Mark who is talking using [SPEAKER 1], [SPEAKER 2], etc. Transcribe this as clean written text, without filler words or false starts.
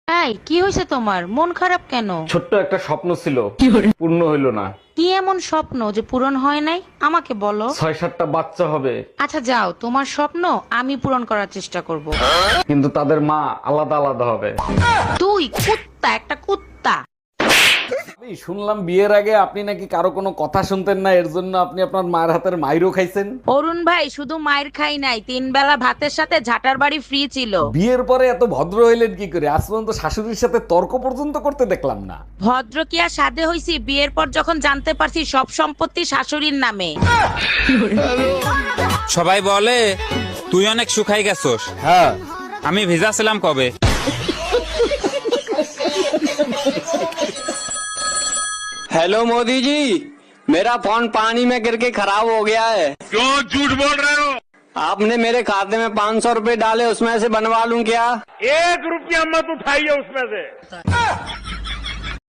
[SPEAKER 1] এই কি হয়েছে তোমার, মন খারাপ কেন?
[SPEAKER 2] ছোট্ট একটা স্বপ্ন ছিল, পূর্ণ হইল না।
[SPEAKER 1] কি এমন স্বপ্ন যে পূরণ হয় নাই আমাকে বলো।
[SPEAKER 2] 6-7টা বাচ্চা হবে,
[SPEAKER 1] আচ্ছা যাও, তোমার স্বপ্ন আমি পূরণ করার চেষ্টা করব।
[SPEAKER 2] কিন্তু তাদের মা আলাদা আলাদা হবে।
[SPEAKER 1] তুই কুত্তা, একটা কুত্তা।
[SPEAKER 2] আমি শুনলাম বিয়ের আগে আপনি নাকি কারো কোনো কথা শুনতেন না, এর জন্য আপনি আপনার মায়ের হাতের মাইরও খাইছেন।
[SPEAKER 1] অরুণ ভাই, শুধু মায়ের খাই নাই, 3 বেলা ভাতের সাথে ঝাঁটার বাড়ি ফ্রি ছিল।
[SPEAKER 2] বিয়ের পরে এত ভদ্র হইলেন কি করে? আজ পর্যন্ত শাশুড়ির সাথে তর্ক পর্যন্ত করতে দেখলাম না।
[SPEAKER 1] ভদ্র কি আর সাধে হইছি, বিয়ের পর যখন জানতে পারছি সব সম্পত্তি শাশুড়ির নামে।
[SPEAKER 3] সবাই বলে তুই অনেক শুকাই গেছস।
[SPEAKER 2] হ্যাঁ,
[SPEAKER 3] আমি ভিজা ছিলাম কবে।
[SPEAKER 4] हेलो मोदी जी, मेरा फोन पानी में गिर के खराब हो गया है।
[SPEAKER 5] क्यों झूठ बोल रहे हो?
[SPEAKER 4] आपने मेरे खाते में 500 रुपए डाले, उसमें से बनवा लूं क्या?
[SPEAKER 5] 1 रुपया मत उठाइए उसमें से।